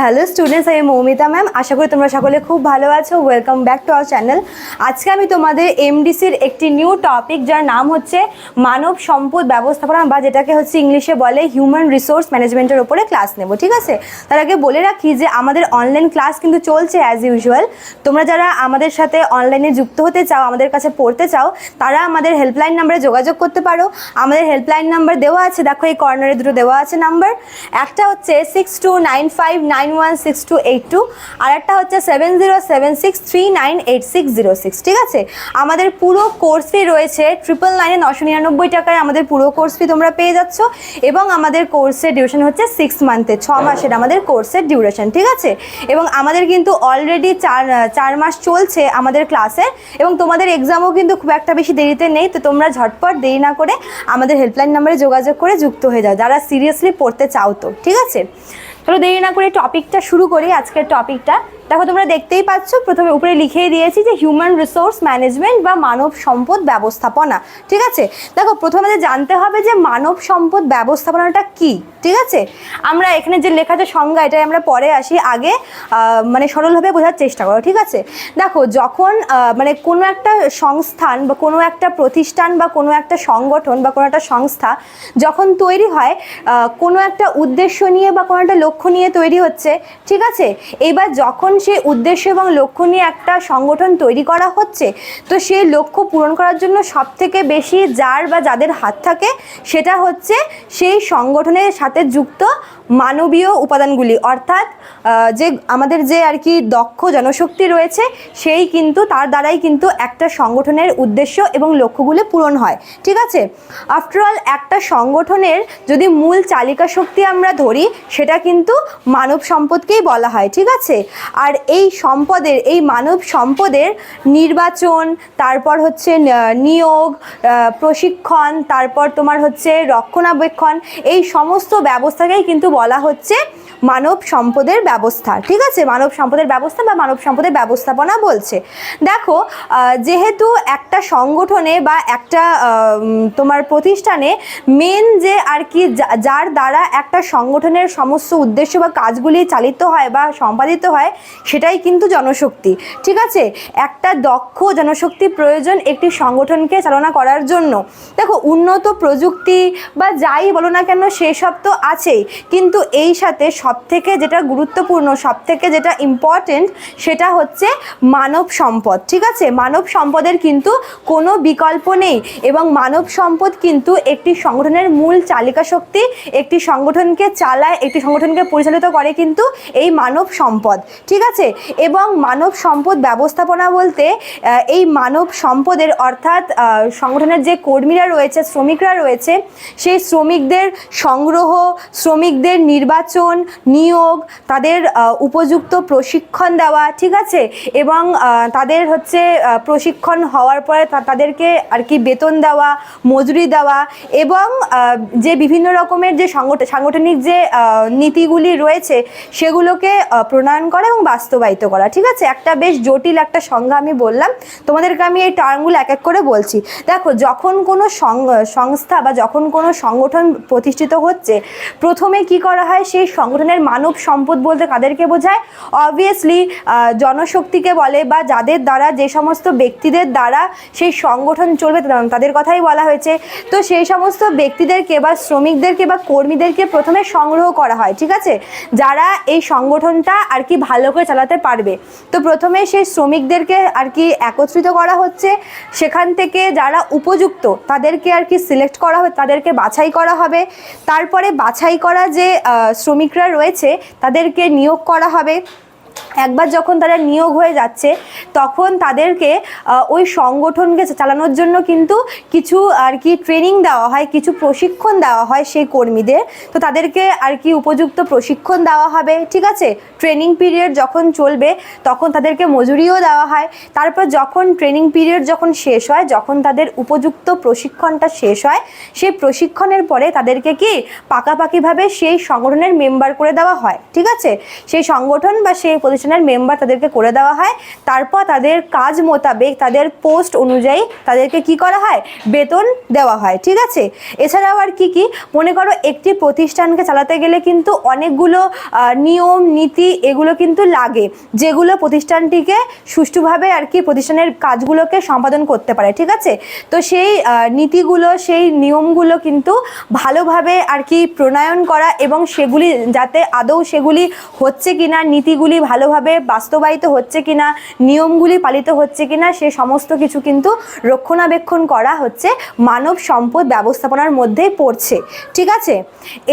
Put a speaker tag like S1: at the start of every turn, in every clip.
S1: Hello students, আমি Moumita ma'am. আশা করি তোমরা সকলে খুব ভালো আছো। Welcome back to our channel. আজকে আমি তোমাদের এমডিসির একটি নিউ টপিক, যার নাম হচ্ছে মানব সম্পদ ব্যবস্থাপনা, বা যেটাকে হচ্ছে ইংলিশে বলে হিউম্যান রিসোর্স ম্যানেজমেন্টের ওপরে ক্লাস নেব। ঠিক আছে, তার আগে বলে রাখি যে আমাদের অনলাইন ক্লাস কিন্তু চলছে অ্যাজ ইউজুয়াল। তোমরা যারা আমাদের সাথে অনলাইনে যুক্ত হতে চাও, আমাদের কাছে পড়তে চাও, তারা আমাদের হেল্পলাইন নাম্বারে যোগাযোগ করতে পারো। আমাদের হেল্পলাইন নাম্বার দেওয়া আছে, দেখো এই কর্নারে দুটো দেওয়া আছে নাম্বার। একটা হচ্ছে 6295916282, আর একটা হচ্ছে 7076398606। ঠিক আছে, আমাদের পুরো কোর্স ফি রয়েছে 999 টাকায়। আমাদের পুরো কোর্স ফি তোমরা পেয়ে যাচ্ছ, এবং আমাদের কোর্সের ডিউরেশন হচ্ছে 6 মান্থের, 6 মাসের আমাদের কোর্সের ডিউরেশন। ঠিক আছে, এবং আমাদের কিন্তু অলরেডি 4 মাস চলছে আমাদের ক্লাসে, এবং তোমাদের এক্সামও কিন্তু খুব একটা বেশি দেরিতে নেই। তো তোমরা ঝটপট দেরি না করে আমাদের হেল্পলাইন নাম্বারে যোগাযোগ করে যুক্ত হয়ে যাও, যারা সিরিয়াসলি পড়তে চাও। তো ঠিক আছে, চলো দেরি না করে টপিকটা শুরু করি। আজকের টপিকটা দেখো, তোমরা দেখতেই পাচ্ছ, প্রথমে উপরে লিখেই দিয়েছি যে হিউম্যান রিসোর্স ম্যানেজমেন্ট বা মানব সম্পদ ব্যবস্থাপনা। ঠিক আছে, দেখো প্রথমে জানতে হবে যে মানব সম্পদ ব্যবস্থাপনাটা কি। ঠিক আছে, আমরা এখানে যে লেখা যে সংজ্ঞা, এটাই আমরা পরে আসি, আগে মানে সরলভাবে বোঝার চেষ্টা করো। ঠিক আছে, দেখো যখন মানে কোনো একটা সংস্থান বা কোনো একটা প্রতিষ্ঠান বা কোনো একটা সংগঠন বা কোনো একটা সংস্থা যখন তৈরি হয়, কোনো একটা উদ্দেশ্য নিয়ে বা কোনো একটা লক্ষ্য নিয়ে তৈরি হচ্ছে। ঠিক আছে, এবার যখন সেই উদ্দেশ্য এবং লক্ষ্য নিয়ে একটা সংগঠন তৈরি করা হচ্ছে, তো সেই লক্ষ্য পূরণ করার জন্য সবথেকে বেশি যার বা যাদের হাত থাকে, সেটা হচ্ছে সেই সংগঠনের সাথে যুক্ত মানবীয় উপাদানগুলি, অর্থাৎ যে আমাদের যে আর কি দক্ষ জনশক্তি রয়েছে, সেই কিন্তু তার দ্বারাই কিন্তু একটা সংগঠনের উদ্দেশ্য এবং লক্ষ্যগুলি পূরণ হয়। ঠিক আছে, আফটারঅল একটা সংগঠনের যদি মূল চালিকা শক্তি আমরা ধরি, সেটা কিন্তু মানব সম্পদকেই বলা হয়। ঠিক আছে, আর এই সম্পদের, এই মানব সম্পদের নির্বাচন, তারপর হচ্ছে নিয়োগ, প্রশিক্ষণ, তারপর তোমার হচ্ছে রক্ষণাবেক্ষণ, এই সমস্ত ব্যবস্থাকেই কিন্তু বলা হচ্ছে মানব সম্পদের ব্যবস্থা। ঠিক আছে, মানব সম্পদের ব্যবস্থা বা মানব সম্পদের ব্যবস্থাপনা বলছে। দেখো, যেহেতু একটা সংগঠনে বা একটা তোমার প্রতিষ্ঠানে মেন যে আর কি যার দ্বারা একটা সংগঠনের সমস্ত উদ্দেশ্য বা কাজগুলি চালিত হয় বা সম্পাদিত হয়, সেটাই কিন্তু জনশক্তি। ঠিক আছে, একটা দক্ষ জনশক্তি প্রয়োজন একটি সংগঠনকে চালনা করার জন্য। দেখো, উন্নত প্রযুক্তি বা যাই বলো না কেন, সেসব তো আছেই, কিন্তু এই সাথে সবথেকে যেটা গুরুত্বপূর্ণ, সবথেকে যেটা ইম্পর্টেন্ট, সেটা হচ্ছে মানব সম্পদ। ঠিক আছে, মানব সম্পদের কিন্তু কোনো বিকল্প নেই, এবং মানব সম্পদ কিন্তু একটি সংগঠনের মূল চালিকা শক্তি। একটি সংগঠনকে চালায়, একটি সংগঠনকে পরিচালিত করে কিন্তু এই মানব সম্পদ। ঠিক আছে, এবং মানব সম্পদ ব্যবস্থাপনা বলতে এই মানব সম্পদের, অর্থাৎ সংগঠনের যে কর্মীরা রয়েছে, শ্রমিকরা রয়েছে, সেই শ্রমিকদের সংগ্রহ, শ্রমিকদের নির্বাচন, নিয়োগ, তাদের উপযুক্ত প্রশিক্ষণ দেওয়া। ঠিক আছে, এবং তাদের হচ্ছে প্রশিক্ষণ হওয়ার পরে তাদেরকে আর কি বেতন দেওয়া, মজুরি দেওয়া, এবং যে বিভিন্ন রকমের যে সাংগঠনিক যে নীতিগুলি রয়েছে, সেগুলোকে প্রণয়ন করা এবং বাস্তবায়িত করা। ঠিক আছে, একটা বেশ জটিল একটা সংজ্ঞা আমি বললাম, তোমাদেরকে আমি এই টার্মগুলো এক এক করে বলছি। দেখো, যখন কোনো সংস্থা বা যখন কোনো সংগঠন প্রতিষ্ঠিত হচ্ছে, প্রথমে কি করা হয়, সেই সংগঠনের মানব সম্পদ বলতে কাদেরকে বোঝায়? অবভিয়াসলি জনশক্তিকে বলে, বা যাদের দ্বারা, যে সমস্ত ব্যক্তিদের দ্বারা সেই সংগঠন চলবে তাদের কথাই বলা হয়েছে। তো সেই সমস্ত ব্যক্তিদেরকে বা শ্রমিকদেরকে বা কর্মীদেরকে প্রথমে সংগ্রহ করা হয়। ঠিক আছে, যারা এই সংগঠনটা আর কি ভালো করে চালাতে পারবে। তো প্রথমে সেই শ্রমিকদেরকে আর কি একত্রিত করা হচ্ছে, সেখান থেকে যারা উপযুক্ত তাদেরকে আর কি সিলেক্ট করা হবে, তাদেরকে বাছাই করা হবে। তারপরে বাছাই করা যে শ্রমিকরা রয়েছে, তাদেরকে নিয়োগ করা হবে। একবার যখন তারা নিয়োগ হয়ে যাচ্ছে, তখন তাদেরকে ওই সংগঠনকে চালানোর জন্য কিন্তু কিছু আর কি ট্রেনিং দেওয়া হয়, কিছু প্রশিক্ষণ দেওয়া হয় সেই কর্মীদের। তো তাদেরকে আর কি উপযুক্ত প্রশিক্ষণ দেওয়া হবে। ঠিক আছে, ট্রেনিং পিরিয়ড যখন চলবে, তখন তাদেরকে মজুরিও দেওয়া হয়। তারপর যখন ট্রেনিং পিরিয়ড যখন শেষ হয়, যখন তাদের উপযুক্ত প্রশিক্ষণটা শেষ হয়, সেই প্রশিক্ষণের পরে তাদেরকে কি পাকাপাকিভাবে সেই সংগঠনের মেম্বার করে দেওয়া হয়। ঠিক আছে, সেই সংগঠন বা সেই প্রতিষ্ঠানের মেম্বার তাদেরকে করে দেওয়া হয়। তারপর তাদের কাজ মোতাবেক তাদের পোস্ট অনুযায়ী তাদেরকে কি করা হয়, বেতন দেওয়া হয়। ঠিক আছে, এছাড়াও আর কি মনে করো একটি প্রতিষ্ঠানকে চালাতে গেলে কিন্তু অনেকগুলো নিয়ম নীতি এগুলো কিন্তু লাগে, যেগুলো প্রতিষ্ঠানটিকে সুষ্ঠুভাবে আর কি প্রতিষ্ঠানের কাজগুলোকে সম্পাদন করতে পারে। ঠিক আছে, তো সেই নীতিগুলো সেই নিয়মগুলো কিন্তু ভালোভাবে আর কি প্রণয়ন করা এবং সেগুলি যাতে আদৌ সেগুলি হচ্ছে কিনা, নীতিগুলি ভালোভাবে বাস্তবায়িত হচ্ছে কিনা, নিয়মগুলি পালিত হচ্ছে কিনা, সে সমস্ত কিছু কিন্তু রক্ষণাবেক্ষণ করা হচ্ছে মানব সম্পদ ব্যবস্থাপনার মধ্যেই পড়ছে। ঠিক আছে,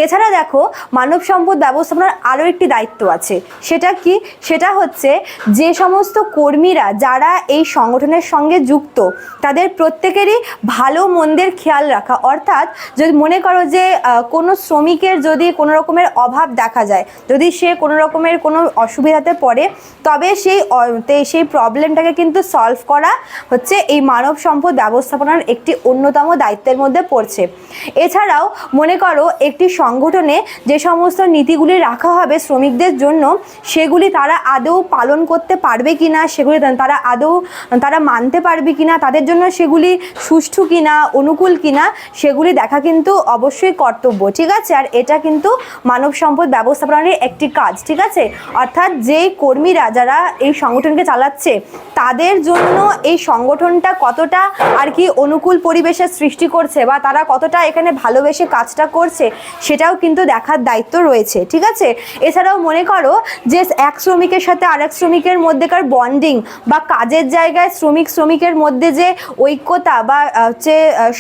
S1: এছাড়া দেখো মানব সম্পদ ব্যবস্থাপনার আরও একটি দায়িত্ব আছে। সেটা কি, সেটা হচ্ছে যে সমস্ত কর্মীরা যারা এই সংগঠনের সঙ্গে যুক্ত তাদের প্রত্যেকেরই ভালো মন্দের খেয়াল রাখা। অর্থাৎ যদি মনে করো যে কোনো শ্রমিকের যদি কোনো রকমের অভাব দেখা যায়, যদি সে কোনো রকমের কোনো অসুবিধাতে পড়ে, তবে সেই প্রবলেমটাকে কিন্তু সলভ করা হচ্ছে এই মানব সম্পদ ব্যবস্থাপনার একটি অন্যতম দায়িত্বের মধ্যে পড়ছে। এছাড়াও মনে করো একটি সংগঠনে যে সমস্ত নীতিগুলি রাখা হবে শ্রমিকদের জন্য, সেগুলি তারা আদৌ পালন করতে পারবে কিনা, সেগুলি তারা মানতে পারবে কিনা, তাদের জন্য সেগুলি সুষ্ঠু কিনা, অনুকূল কিনা, সেগুলি দেখা কিন্তু অবশ্যই কর্তব্য। ঠিক আছে, আর এটা কিন্তু মানব সম্পদ ব্যবস্থাপনার একটি কাজ। ঠিক আছে, অর্থাৎ যেই কর্মীরা যারা এই সংগঠনকে চালাচ্ছে তাদের জন্য এই সংগঠনটা কতটা আর কি অনুকূল পরিবেশের সৃষ্টি করছে বা তারা কতটা এখানে ভালোবেসে কাজটা করছে, সেটাও কিন্তু দেখার দায়িত্ব রয়েছে। ঠিক আছে, এছাড়াও মনে করো যে এক শ্রমিকের সাথে আরেক শ্রমিকের মধ্যেকার বন্ডিং বা কাজের জায়গায় শ্রমিকের মধ্যে যে ঐক্যতা বা হচ্ছে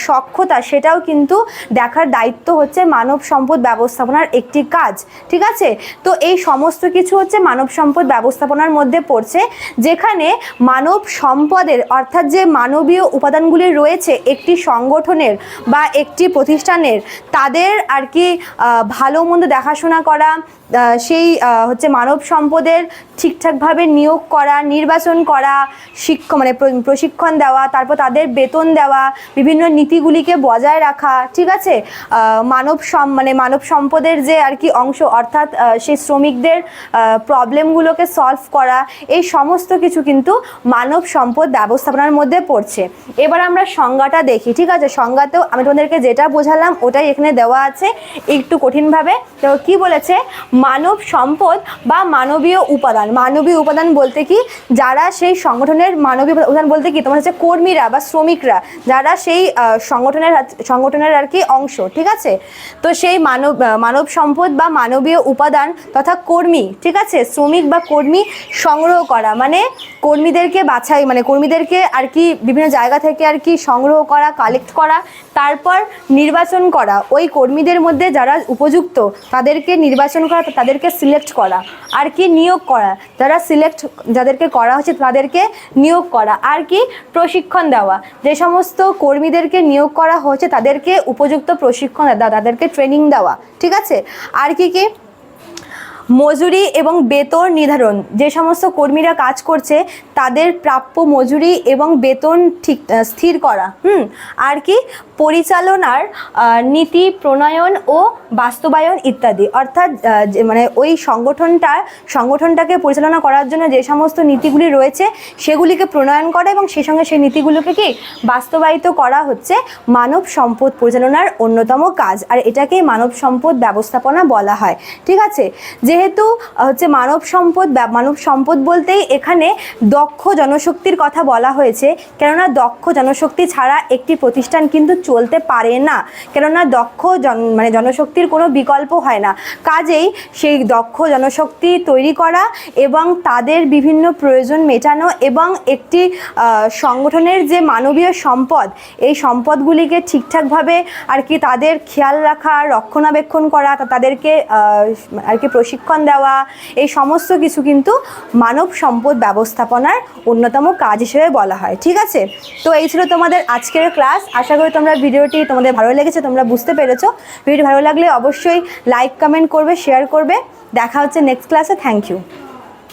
S1: সখ্যতা, সেটাও কিন্তু দেখার দায়িত্ব হচ্ছে মানব সম্পদ ব্যবস্থাপনার একটি কাজ। ঠিক আছে, তো এই সমস্ত কিছু হচ্ছে মানব সম্পদ ব্যবস্থাপনার মধ্যে পড়ছে, যেখানে মানব সম্পদের অর্থাৎ যে মানবীয় উপাদানগুলি রয়েছে একটি সংগঠনের বা একটি প্রতিষ্ঠানের, তাদের আর কি ভালো মন্দ দেখাশোনা করা, সেই হচ্ছে মানব সম্পদের ঠিকঠাকভাবে নিয়োগ করা, নির্বাচন করা, প্রশিক্ষণ দেওয়া, তারপর তাদের বেতন দেওয়া, বিভিন্ন নীতিগুলিকে বজায় রাখা। ঠিক আছে, মানব সম্পদের যে আর কি অংশ অর্থাৎ সেই শ্রমিকদের প্রবলেমগুলোকে সলভ করা, এই সমস্ত কিছু কিন্তু মানব সম্পদ ব্যবস্থাপনার মধ্যে পড়ছে। এবার আমরা সংজ্ঞাটা দেখি। ঠিক আছে, সংজ্ঞাতেও আমি তোমাদেরকে যেটা বোঝালাম ওটাই এখানে দেওয়া আছে একটু কঠিনভাবে। তো কি বলেছে, মানব সম্পদ বা মানবীয় উপাদান। মানবীয় উপাদান বলতে কি, যারা সেই সংগঠনের মানবীয় উপাদান বলতে কি তোমার হচ্ছে কর্মীরা বা শ্রমিকরা যারা সেই সংগঠনের আর কি অংশ। ঠিক আছে, তো সেই মানব সম্পদ বা মানবীয় উপাদান তথা কর্মী, ঠিক আছে, শ্রমিক বা কর্মী সংগ্রহ করা, মানে কর্মীদেরকে বাছাই, মানে কর্মীদেরকে আর কি বিভিন্ন জায়গা থেকে আর কি সংগ্রহ করা, কালেক্ট করা, তারপর নির্বাচন করা, ওই কর্মীদের মধ্যে যারা উপযুক্ত তাদেরকে নির্বাচন করা, তাদেরকে সিলেক্ট করা, আর কি নিয়োগ করা, যাদেরকে করা হচ্ছে তাদেরকে নিয়োগ করা, আর কি প্রশিক্ষণ দেওয়া, যে সমস্ত কর্মীদেরকে নিয়োগ করা হচ্ছে তাদেরকে উপযুক্ত প্রশিক্ষণ দেওয়া, তাদেরকে ট্রেনিং দেওয়া। ঠিক আছে, আর কি মজুরি এবং বেতন নির্ধারণ। যে সমস্ত কর্মীরা কাজ করছে তাদের প্রাপ্য মজুরি এবং বেতন ঠিক স্থির করা। আর কি পরিচালনার নীতি প্রণয়ন ও বাস্তবায়ন ইত্যাদি। অর্থাৎ মানে ওই সংগঠনটাকে পরিচালনা করার জন্য যে সমস্ত নীতিগুলি রয়েছে সেগুলিকে প্রণয়ন করা এবং সেই সঙ্গে সেই নীতিগুলোকে কি বাস্তবায়িত করা হচ্ছে মানব সম্পদ পরিচালনার অন্যতম কাজ। আর এটাকেই মানব সম্পদ ব্যবস্থাপনা বলা হয়। ঠিক আছে, যেহেতু হচ্ছে মানব সম্পদ বলতেই এখানে দক্ষ জনশক্তির কথা বলা হয়েছে, কেননা দক্ষ জনশক্তি ছাড়া একটি প্রতিষ্ঠান কিন্তু চলতে পারে না, কেননা দক্ষ জনশক্তির কোনো বিকল্প হয় না। কাজেই সেই দক্ষ জনশক্তি তৈরি করা এবং তাদের বিভিন্ন প্রয়োজন মেটানো এবং একটি সংগঠনের যে মানবীয় সম্পদ, এই সম্পদগুলিকে ঠিকঠাকভাবে আর কি তাদের খেয়াল রাখা, রক্ষণাবেক্ষণ করা, তাদেরকে আর কি প্রশিক্ষণ দেওয়া, এই সমস্ত কিছু কিন্তু মানব সম্পদ ব্যবস্থাপনার অন্যতম কাজ হিসেবে বলা হয়। ঠিক আছে, তো এই ছিল তোমাদের আজকের ক্লাস। আশা করি ভিডিওটি তোমাদের ভালো লেগেছে, তোমরা বুঝতে পেরেছো। ভিডিওটি ভালো লাগলে অবশ্যই লাইক, কমেন্ট করবে, শেয়ার করবে। দেখা হচ্ছে নেক্সট ক্লাসে। Thank you.